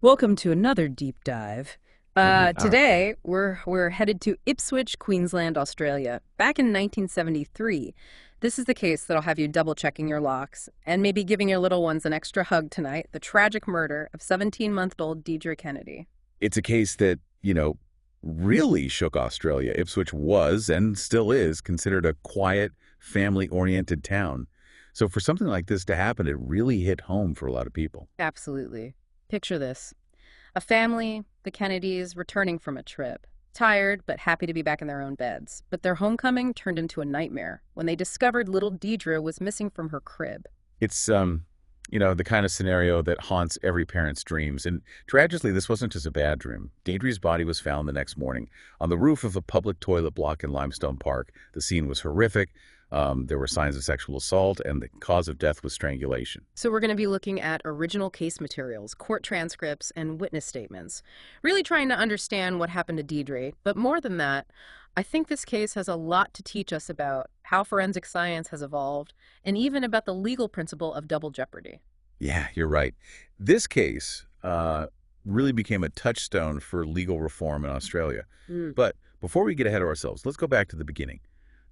Welcome to another deep dive. Today, we're headed to Ipswich, Queensland, Australia, back in 1973. This is the case that'll have you double-checking your locks and maybe giving your little ones an extra hug tonight, the tragic murder of 17-month-old Deedree Kennedy. It's a case that, really shook Australia. Ipswich was, and still is, considered a quiet, family-oriented town. So for something like this to happen, it really hit home for a lot of people. Absolutely. Picture this. A family, the Kennedys, returning from a trip. Tired, but happy to be back in their own beds. But their homecoming turned into a nightmare when they discovered little Deidre was missing from her crib. It's, the kind of scenario that haunts every parent's dreams. And tragically, this wasn't just a bad dream. Deidre's body was found the next morning on the roof of a public toilet block in Limestone Park. The scene was horrific. There were signs of sexual assault, and the cause of death was strangulation. So we're going to be looking at original case materials, court transcripts, and witness statements, really trying to understand what happened to Deidre. But more than that, I think this case has a lot to teach us about how forensic science has evolved, and even about the legal principle of double jeopardy. Yeah, you're right. This case really became a touchstone for legal reform in Australia. But before we get ahead of ourselves, let's go back to the beginning.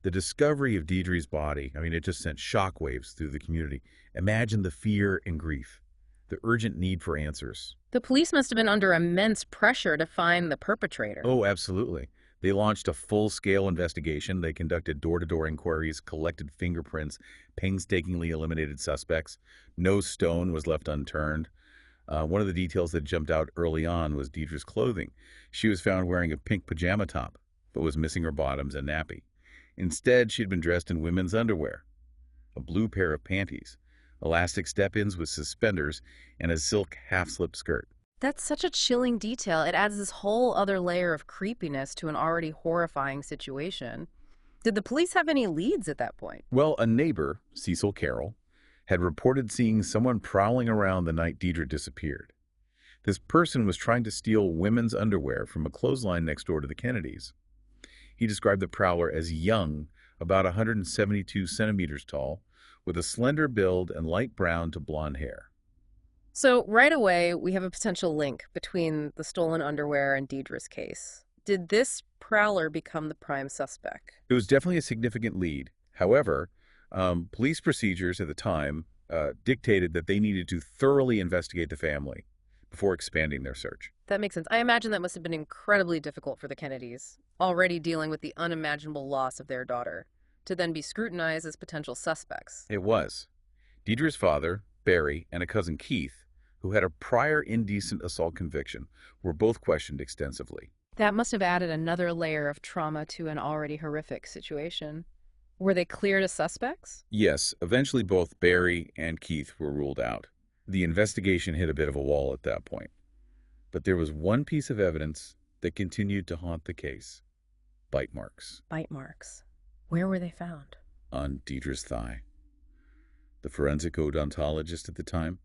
The discovery of Deidre's body, it just sent shockwaves through the community. Imagine the fear and grief, the urgent need for answers. The police must have been under immense pressure to find the perpetrator. Oh, absolutely. They launched a full-scale investigation. They conducted door-to-door inquiries, collected fingerprints, painstakingly eliminated suspects. No stone was left unturned. One of the details that jumped out early on was Deidre's clothing. She was found wearing a pink pajama top, but was missing her bottoms and nappy. Instead, she'd been dressed in women's underwear, a blue pair of panties, elastic step-ins with suspenders, and a silk half-slip skirt. That's such a chilling detail. It adds this whole other layer of creepiness to an already horrifying situation. Did the police have any leads at that point? Well, a neighbor, Cecil Carroll, had reported seeing someone prowling around the night Deidre disappeared. This person was trying to steal women's underwear from a clothesline next door to the Kennedys. He described the prowler as young, about 172 centimeters tall, with a slender build and light brown to blonde hair. So right away, we have a potential link between the stolen underwear and Deidre's case. Did this prowler become the prime suspect? It was definitely a significant lead. However, police procedures at the time dictated that they needed to thoroughly investigate the family before expanding their search. That makes sense. I imagine that must have been incredibly difficult for the Kennedys, already dealing with the unimaginable loss of their daughter, to then be scrutinized as potential suspects. It was. Deidre's father, Barry, and a cousin, Keith, who had a prior indecent assault conviction, were both questioned extensively. That must have added another layer of trauma to an already horrific situation. Were they cleared as suspects? Yes, eventually both Barry and Keith were ruled out. The investigation hit a bit of a wall at that point. But there was one piece of evidence that continued to haunt the case. Bite marks. Bite marks. Where were they found? On Deidre's thigh. The forensic odontologist at the time,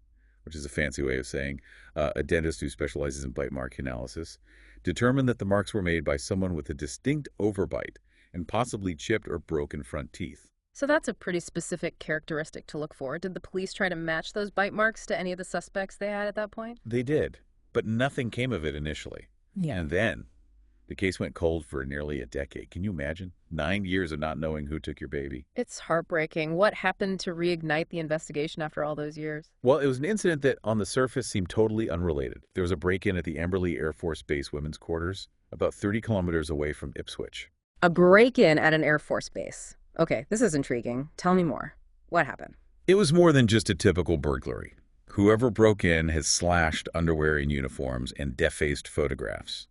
which is a fancy way of saying a dentist who specializes in bite mark analysis, determined that the marks were made by someone with a distinct overbite and possibly chipped or broken front teeth. So that's a pretty specific characteristic to look for. Did the police try to match those bite marks to any of the suspects they had at that point? They did, but nothing came of it initially. Yeah. And then the case went cold for nearly a decade. Can you imagine? 9 years of not knowing who took your baby. It's heartbreaking. What happened to reignite the investigation after all those years? Well, it was an incident that on the surface seemed totally unrelated. There was a break-in at the Amberley Air Force Base women's quarters, about 30 kilometers away from Ipswich. A break-in at an Air Force base. Okay, this is intriguing. Tell me more. What happened? It was more than just a typical burglary. Whoever broke in had slashed underwear and uniforms and defaced photographs.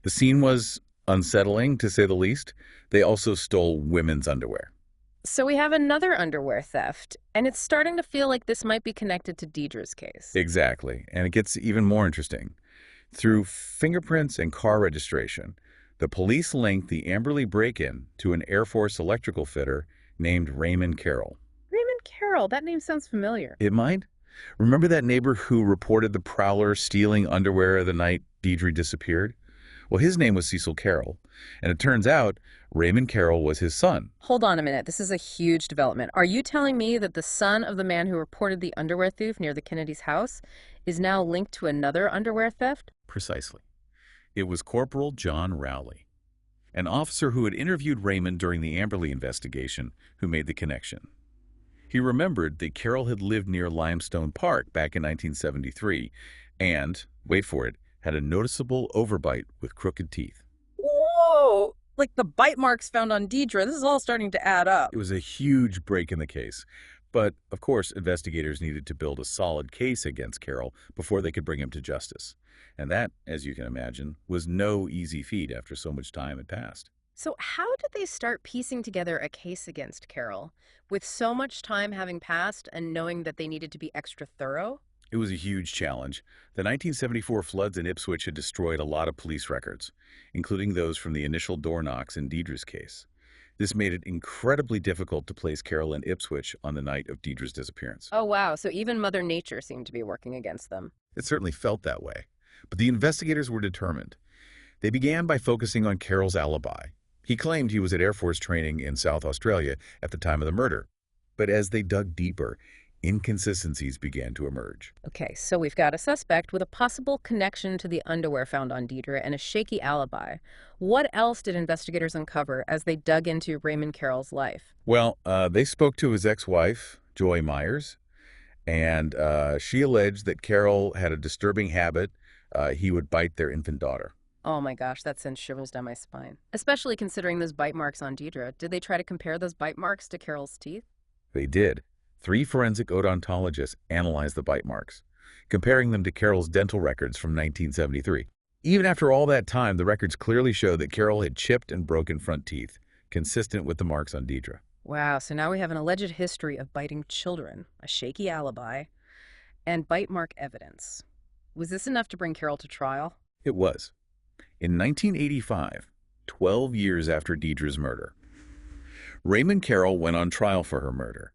The scene was unsettling, to say the least. They also stole women's underwear. So we have another underwear theft, and it's starting to feel like this might be connected to Deidre's case. Exactly, and it gets even more interesting. Through fingerprints and car registration, the police linked the Amberley break-in to an Air Force electrical fitter named Raymond Carol. Raymond Carol, that name sounds familiar. It might. Remember that neighbor who reported the prowler stealing underwear the night Deidre disappeared? Well, his name was Cecil Carroll, and it turns out Raymond Carol was his son. Hold on a minute. This is a huge development. Are you telling me that the son of the man who reported the underwear thief near the Kennedy's house is now linked to another underwear theft? Precisely. It was Corporal John Rowley, an officer who had interviewed Raymond during the Amberley investigation, who made the connection. He remembered that Carol had lived near Limestone Park back in 1973 and, wait for it, had a noticeable overbite with crooked teeth. Whoa! Like the bite marks found on Deidre. This is all starting to add up. It was a huge break in the case. But, of course, investigators needed to build a solid case against Carol before they could bring him to justice. And that, as you can imagine, was no easy feat after so much time had passed. So how did they start piecing together a case against Carol, with so much time having passed and knowing that they needed to be extra thorough? It was a huge challenge. The 1974 floods in Ipswich had destroyed a lot of police records, including those from the initial door knocks in Deidre's case. This made it incredibly difficult to place Carol in Ipswich on the night of Deidre's disappearance. Oh, wow. So even Mother Nature seemed to be working against them. It certainly felt that way. But the investigators were determined. They began by focusing on Carol's alibi. He claimed he was at Air Force training in South Australia at the time of the murder. But as they dug deeper, inconsistencies began to emerge. Okay, so we've got a suspect with a possible connection to the underwear found on Deidre and a shaky alibi. What else did investigators uncover as they dug into Raymond Carroll's life? Well, they spoke to his ex-wife, Joy Myers, and she alleged that Carol had a disturbing habit. He would bite their infant daughter. Oh my gosh, that sends shivers down my spine. Especially considering those bite marks on Deidre. Did they try to compare those bite marks to Carol's teeth? They did. 3 forensic odontologists analyzed the bite marks, comparing them to Carol's dental records from 1973. Even after all that time, the records clearly show that Carol had chipped and broken front teeth, consistent with the marks on Deidre. Wow, so now we have an alleged history of biting children, a shaky alibi, and bite mark evidence. Was this enough to bring Carol to trial? It was. In 1985, 12 years after Deidre's murder, Raymond Carol went on trial for her murder.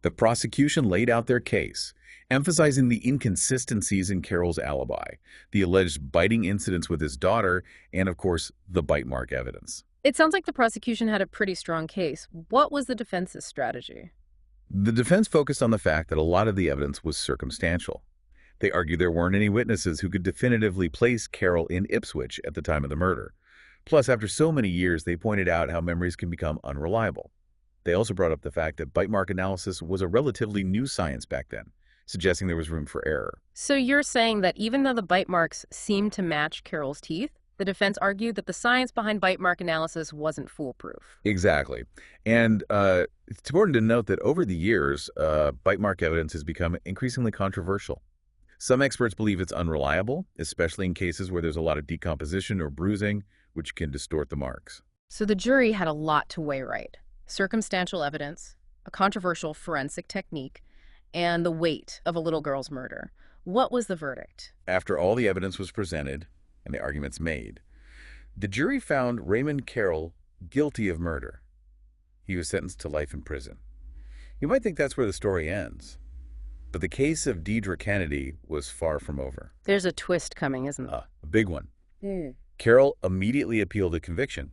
The prosecution laid out their case, emphasizing the inconsistencies in Carol's alibi, the alleged biting incidents with his daughter, and, of course, the bite mark evidence. It sounds like the prosecution had a pretty strong case. What was the defense's strategy? The defense focused on the fact that a lot of the evidence was circumstantial. They argued there weren't any witnesses who could definitively place Carol in Ipswich at the time of the murder. Plus, after so many years, they pointed out how memories can become unreliable. They also brought up the fact that bite mark analysis was a relatively new science back then, suggesting there was room for error. So you're saying that even though the bite marks seemed to match Carol's teeth, the defense argued that the science behind bite mark analysis wasn't foolproof. Exactly. And it's important to note that over the years, bite mark evidence has become increasingly controversial. Some experts believe it's unreliable, especially in cases where there's a lot of decomposition or bruising, which can distort the marks. So the jury had a lot to weigh right. Circumstantial evidence, a controversial forensic technique, and the weight of a little girl's murder. What was the verdict? After all the evidence was presented and the arguments made, the jury found Raymond Carol guilty of murder. He was sentenced to life in prison. You might think that's where the story ends. But the case of Deedree Kennedy was far from over. There's a twist coming, isn't there? A big one. Carol immediately appealed the conviction.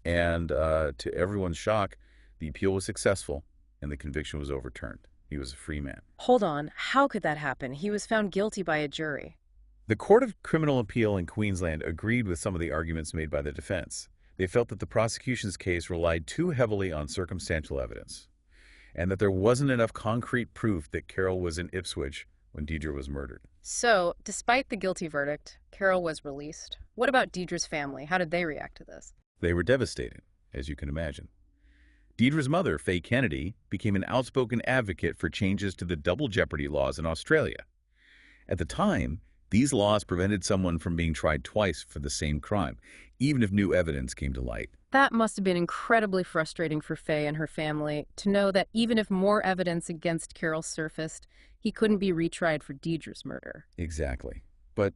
And to everyone's shock, the appeal was successful and the conviction was overturned. He was a free man. Hold on. How could that happen? He was found guilty by a jury. The Court of Criminal Appeal in Queensland agreed with some of the arguments made by the defense. They felt that the prosecution's case relied too heavily on circumstantial evidence, and that there wasn't enough concrete proof that Carol was in Ipswich when Deidre was murdered. So, despite the guilty verdict, Carol was released. What about Deidre's family? How did they react to this? They were devastated, as you can imagine. Deidre's mother, Fay Kennedy, became an outspoken advocate for changes to the double jeopardy laws in Australia. At the time, these laws prevented someone from being tried twice for the same crime, even if new evidence came to light. That must have been incredibly frustrating for Fay and her family to know that even if more evidence against Carol surfaced, he couldn't be retried for Deidre's murder. Exactly. But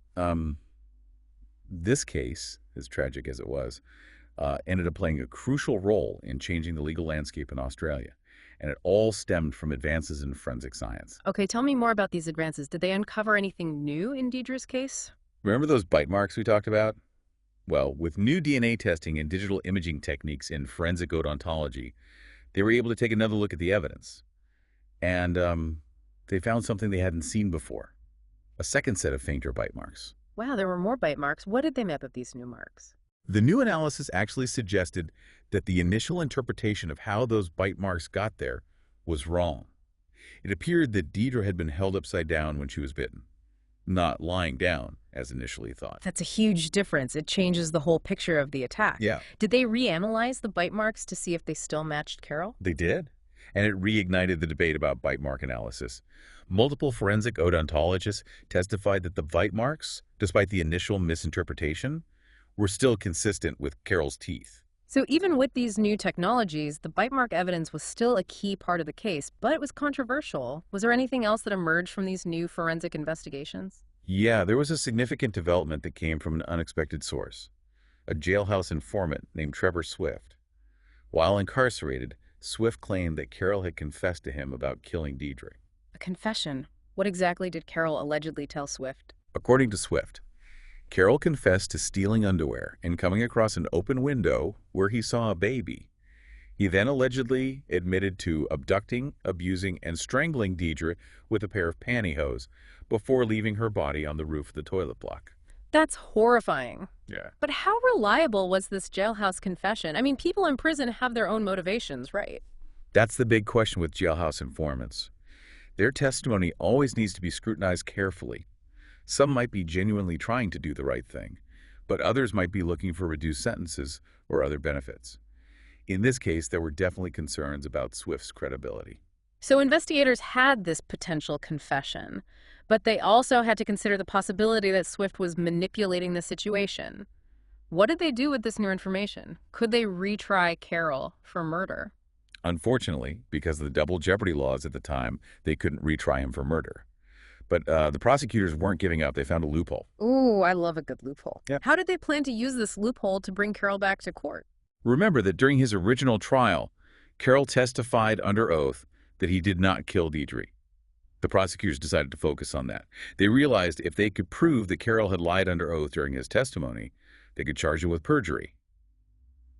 this case, as tragic as it was, ended up playing a crucial role in changing the legal landscape in Australia. And it all stemmed from advances in forensic science. Okay, tell me more about these advances. Did they uncover anything new in Deidre's case? Remember those bite marks we talked about? Well, with new DNA testing and digital imaging techniques in forensic odontology, they were able to take another look at the evidence. And they found something they hadn't seen before. a second set of fainter bite marks. Wow, there were more bite marks. What did they make of these new marks? The new analysis actually suggested that the initial interpretation of how those bite marks got there was wrong. It appeared that Deidre had been held upside down when she was bitten, not lying down, as initially thought. That's a huge difference. It changes the whole picture of the attack. Yeah, Did they reanalyze the bite marks to see if they still matched Carol? they did. And it reignited the debate about bite mark analysis. Multiple forensic odontologists testified that the bite marks, despite the initial misinterpretation, were still consistent with Carol's teeth. So even with these new technologies, the bite mark evidence was still a key part of the case, but it was controversial. Was there anything else that emerged from these new forensic investigations? Yeah, there was a significant development that came from an unexpected source, a jailhouse informant named Trevor Swift. While incarcerated, Swift claimed that Carol had confessed to him about killing Deidre. A confession. What exactly did Carol allegedly tell Swift? According to Swift, Carol confessed to stealing underwear and coming across an open window where he saw a baby. He then allegedly admitted to abducting, abusing, and strangling Deidre with a pair of pantyhose before leaving her body on the roof of the toilet block. That's horrifying. Yeah. But how reliable was this jailhouse confession? I mean, people in prison have their own motivations, right? That's the big question with jailhouse informants. Their testimony always needs to be scrutinized carefully. Some might be genuinely trying to do the right thing, but others might be looking for reduced sentences or other benefits. In this case, there were definitely concerns about Swift's credibility. So investigators had this potential confession, but they also had to consider the possibility that Swift was manipulating the situation. What did they do with this new information? Could they retry Carol for murder? Unfortunately, because of the double jeopardy laws at the time, they couldn't retry him for murder. But the prosecutors weren't giving up. They found a loophole. Ooh, I love a good loophole. Yep. How did they plan to use this loophole to bring Carol back to court? Remember that during his original trial, Carol testified under oath that he did not kill Deidre. The prosecutors decided to focus on that. They realized if they could prove that Carol had lied under oath during his testimony, they could charge him with perjury,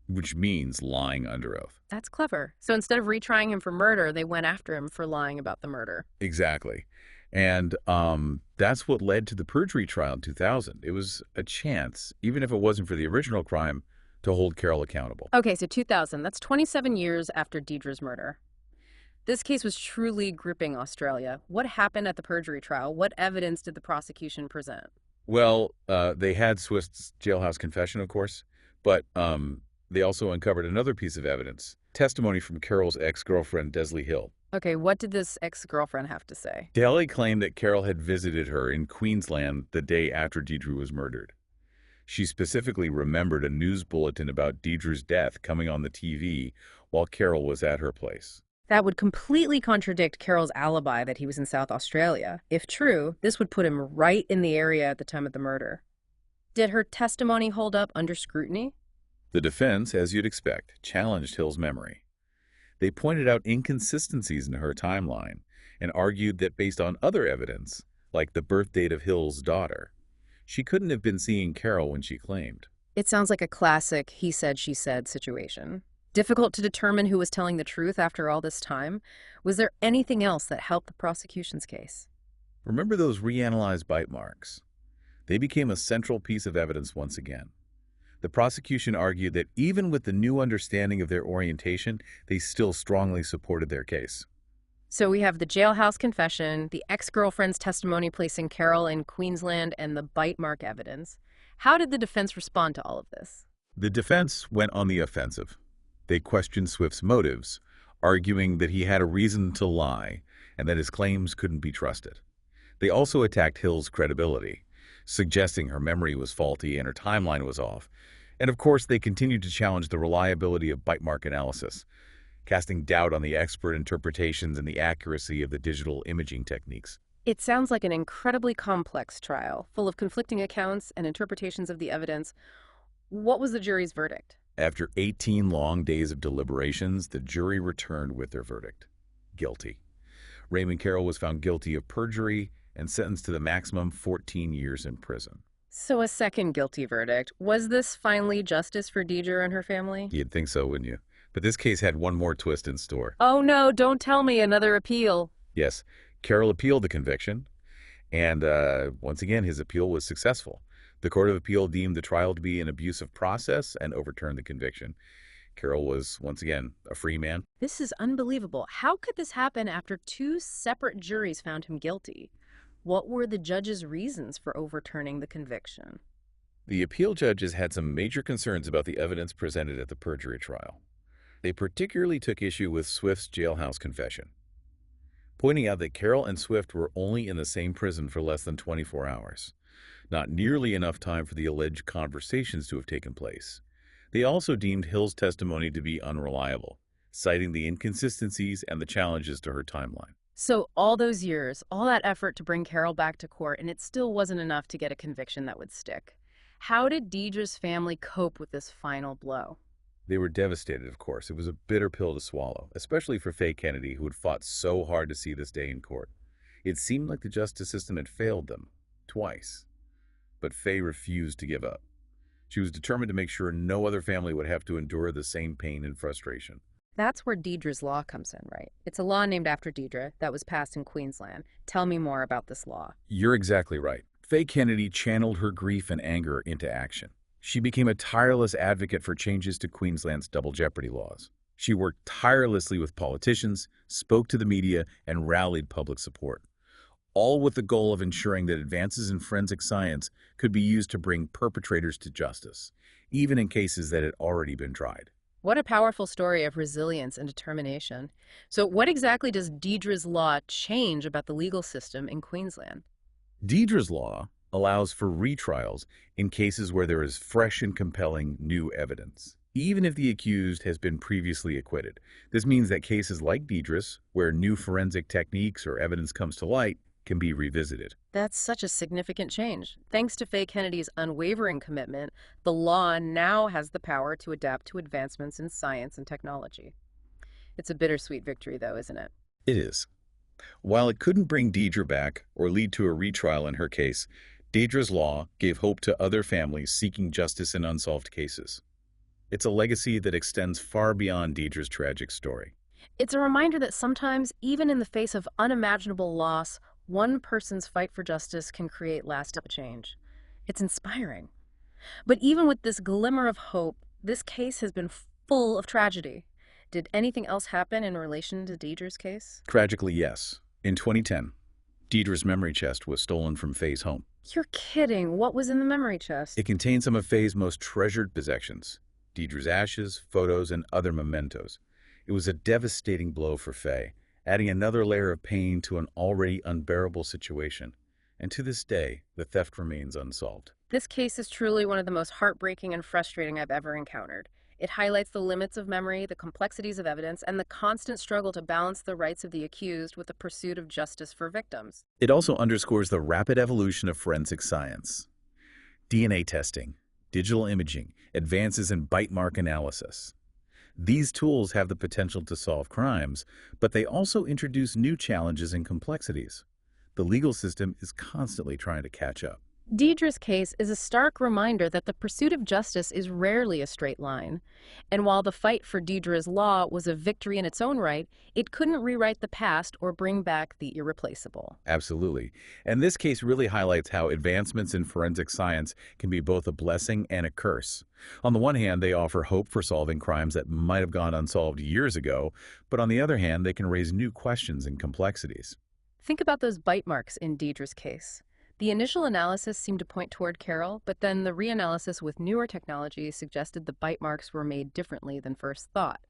which means lying under oath. That's clever. So instead of retrying him for murder, they went after him for lying about the murder. Exactly. And that's what led to the perjury trial in 2000. It was a chance, even if it wasn't for the original crime, to hold Carol accountable. Okay, so 2000, that's 27 years after Deidre's murder. This case was truly gripping Australia. What happened at the perjury trial? What evidence did the prosecution present? Well, they had Swift's jailhouse confession, of course, but they also uncovered another piece of evidence, testimony from Carol's ex-girlfriend, Desley Hill. Okay, what did this ex-girlfriend have to say? Desley claimed that Carol had visited her in Queensland the day after Deidre was murdered. She specifically remembered a news bulletin about Deidre's death coming on the TV while Carol was at her place. That would completely contradict Carol's alibi that he was in South Australia. If true, this would put him right in the area at the time of the murder. Did her testimony hold up under scrutiny? The defense, as you'd expect, challenged Hill's memory. They pointed out inconsistencies in her timeline and argued that based on other evidence, like the birth date of Hill's daughter, she couldn't have been seeing Carol when she claimed. It sounds like a classic he said, she said situation. Difficult to determine who was telling the truth after all this time. Was there anything else that helped the prosecution's case? Remember those reanalyzed bite marks? They became a central piece of evidence once again. The prosecution argued that even with the new understanding of their orientation, they still strongly supported their case. So we have the jailhouse confession, the ex-girlfriend's testimony placing Carol in Queensland, and the bite mark evidence. How did the defense respond to all of this? The defense went on the offensive. They questioned Swift's motives, arguing that he had a reason to lie and that his claims couldn't be trusted. They also attacked Hill's credibility, suggesting her memory was faulty and her timeline was off. And of course, they continued to challenge the reliability of bite mark analysis, casting doubt on the expert interpretations and the accuracy of the digital imaging techniques. It sounds like an incredibly complex trial, full of conflicting accounts and interpretations of the evidence. What was the jury's verdict? After 18 long days of deliberations, the jury returned with their verdict: guilty. Raymond Carol was found guilty of perjury and sentenced to the maximum 14 years in prison. So a second guilty verdict. Was this finally justice for Deidre and her family? You'd think so, wouldn't you? But this case had one more twist in store. Oh no, don't tell me another appeal. Yes, Carol appealed the conviction, And once again, his appeal was successful. The Court of Appeal deemed the trial to be an abuse of process and overturned the conviction. Carol was, once again, a free man. This is unbelievable. How could this happen after two separate juries found him guilty? What were the judge's reasons for overturning the conviction? The appeal judges had some major concerns about the evidence presented at the perjury trial. They particularly took issue with Swift's jailhouse confession, pointing out that Carol and Swift were only in the same prison for less than 24 hours, not nearly enough time for the alleged conversations to have taken place. They also deemed Hill's testimony to be unreliable, citing the inconsistencies and the challenges to her timeline. So all those years, all that effort to bring Carol back to court, and it still wasn't enough to get a conviction that would stick. How did Deidre's family cope with this final blow? They were devastated, of course. It was a bitter pill to swallow, especially for Fay Kennedy, who had fought so hard to see this day in court. It seemed like the justice system had failed them, twice. But Fay refused to give up. She was determined to make sure no other family would have to endure the same pain and frustration. That's where Deedree's law comes in, right? It's a law named after Deidre that was passed in Queensland. Tell me more about this law. You're exactly right. Fay Kennedy channeled her grief and anger into action. She became a tireless advocate for changes to Queensland's double jeopardy laws. She worked tirelessly with politicians, spoke to the media, and rallied public support, all with the goal of ensuring that advances in forensic science could be used to bring perpetrators to justice, even in cases that had already been tried. What a powerful story of resilience and determination. So what exactly does Deidre's law change about the legal system in Queensland? Deidre's law allows for retrials in cases where there is fresh and compelling new evidence, even if the accused has been previously acquitted. This means that cases like Deidre's, where new forensic techniques or evidence comes to light, can be revisited. That's such a significant change. Thanks to Fay Kennedy's unwavering commitment, the law now has the power to adapt to advancements in science and technology. It's a bittersweet victory, though, isn't it? It is. While it couldn't bring Deidre back or lead to a retrial in her case, Deidre's law gave hope to other families seeking justice in unsolved cases. It's a legacy that extends far beyond Deidre's tragic story. It's a reminder that sometimes, even in the face of unimaginable loss, one person's fight for justice can create lasting change. It's inspiring. But even with this glimmer of hope, this case has been full of tragedy. Did anything else happen in relation to Deidre's case? Tragically, yes. In 2010, Deidre's memory chest was stolen from Fay's home. You're kidding. What was in the memory chest? It contained some of Fay's most treasured possessions, Deidre's ashes, photos, and other mementos. It was a devastating blow for Fay, adding another layer of pain to an already unbearable situation. And to this day, the theft remains unsolved. This case is truly one of the most heartbreaking and frustrating I've ever encountered. It highlights the limits of memory, the complexities of evidence, and the constant struggle to balance the rights of the accused with the pursuit of justice for victims. It also underscores the rapid evolution of forensic science. DNA testing, digital imaging, advances in bite mark analysis. These tools have the potential to solve crimes, but they also introduce new challenges and complexities. The legal system is constantly trying to catch up. Deidre's case is a stark reminder that the pursuit of justice is rarely a straight line. And while the fight for Deidre's law was a victory in its own right, it couldn't rewrite the past or bring back the irreplaceable. Absolutely. And this case really highlights how advancements in forensic science can be both a blessing and a curse. On the one hand, they offer hope for solving crimes that might have gone unsolved years ago, but on the other hand, they can raise new questions and complexities. Think about those bite marks in Deidre's case. The initial analysis seemed to point toward Carol, but then the reanalysis with newer technology suggested the bite marks were made differently than first thought.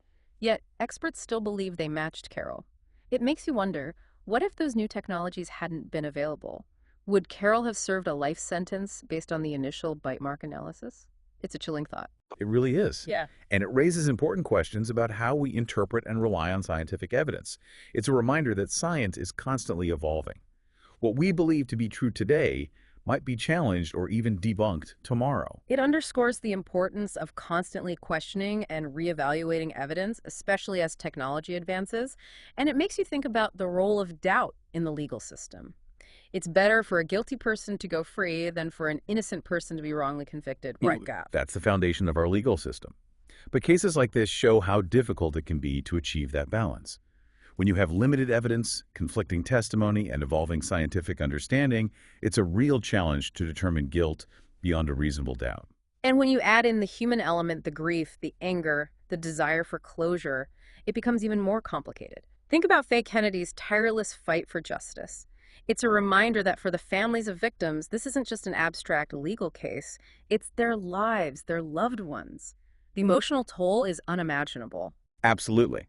Yet, experts still believe they matched Carol. It makes you wonder, what if those new technologies hadn't been available? Would Carol have served a life sentence based on the initial bite mark analysis? It's a chilling thought. It really is. Yeah. And it raises important questions about how we interpret and rely on scientific evidence. It's a reminder that science is constantly evolving. What we believe to be true today might be challenged or even debunked tomorrow. It underscores the importance of constantly questioning and reevaluating evidence, especially as technology advances, and it makes you think about the role of doubt in the legal system. It's better for a guilty person to go free than for an innocent person to be wrongly convicted. Right, Gap. That's the foundation of our legal system. But cases like this show how difficult it can be to achieve that balance. When you have limited evidence, conflicting testimony, and evolving scientific understanding, it's a real challenge to determine guilt beyond a reasonable doubt. And when you add in the human element, the grief, the anger, the desire for closure, it becomes even more complicated. Think about Fay Kennedy's tireless fight for justice. It's a reminder that for the families of victims, this isn't just an abstract legal case, it's their lives, their loved ones. The emotional toll is unimaginable. Absolutely.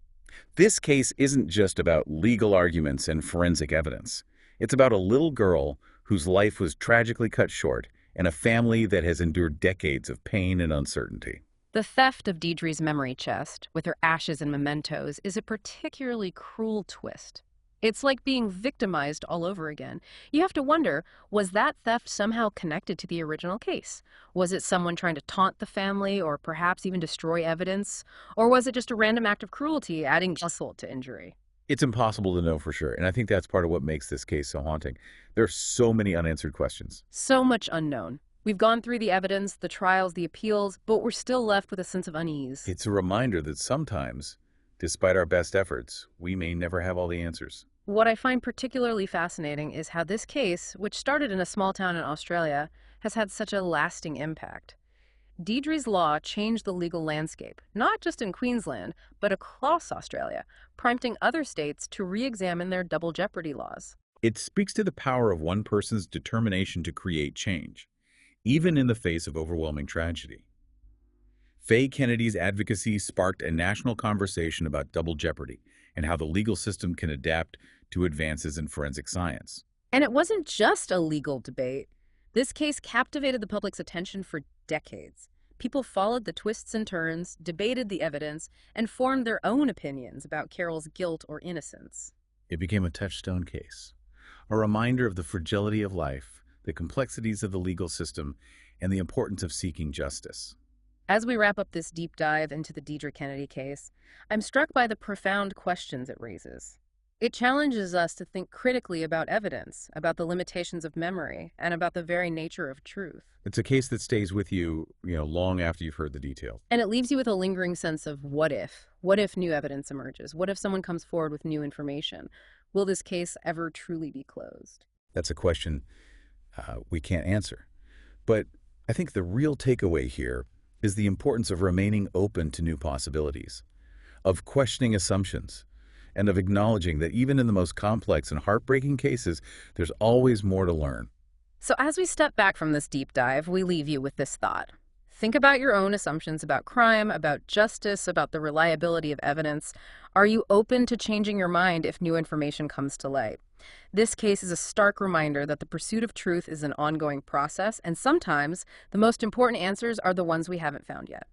This case isn't just about legal arguments and forensic evidence. It's about a little girl whose life was tragically cut short and a family that has endured decades of pain and uncertainty. The theft of Deedree's memory chest, with her ashes and mementos, is a particularly cruel twist. It's like being victimized all over again. You have to wonder, was that theft somehow connected to the original case? Was it someone trying to taunt the family or perhaps even destroy evidence? Or was it just a random act of cruelty adding insult to injury? It's impossible to know for sure, and I think that's part of what makes this case so haunting. There are so many unanswered questions. So much unknown. We've gone through the evidence, the trials, the appeals, but we're still left with a sense of unease. It's a reminder that sometimes, despite our best efforts, we may never have all the answers. What I find particularly fascinating is how this case, which started in a small town in Australia, has had such a lasting impact. Deedree's law changed the legal landscape, not just in Queensland, but across Australia, prompting other states to re-examine their double jeopardy laws. It speaks to the power of one person's determination to create change, even in the face of overwhelming tragedy. Fay Kennedy's advocacy sparked a national conversation about double jeopardy and how the legal system can adapt to advances in forensic science. And it wasn't just a legal debate. This case captivated the public's attention for decades. People followed the twists and turns, debated the evidence, and formed their own opinions about Carol's guilt or innocence. It became a touchstone case, a reminder of the fragility of life, the complexities of the legal system, and the importance of seeking justice. As we wrap up this deep dive into the Deedree Kennedy case, I'm struck by the profound questions it raises. It challenges us to think critically about evidence, about the limitations of memory, and about the very nature of truth. It's a case that stays with you, long after you've heard the details. And it leaves you with a lingering sense of what if? What if new evidence emerges? What if someone comes forward with new information? Will this case ever truly be closed? That's a question we can't answer. But I think the real takeaway here is the importance of remaining open to new possibilities, of questioning assumptions, and of acknowledging that even in the most complex and heartbreaking cases, there's always more to learn. So as we step back from this deep dive, we leave you with this thought. Think about your own assumptions about crime, about justice, about the reliability of evidence. Are you open to changing your mind if new information comes to light? This case is a stark reminder that the pursuit of truth is an ongoing process, and sometimes the most important answers are the ones we haven't found yet.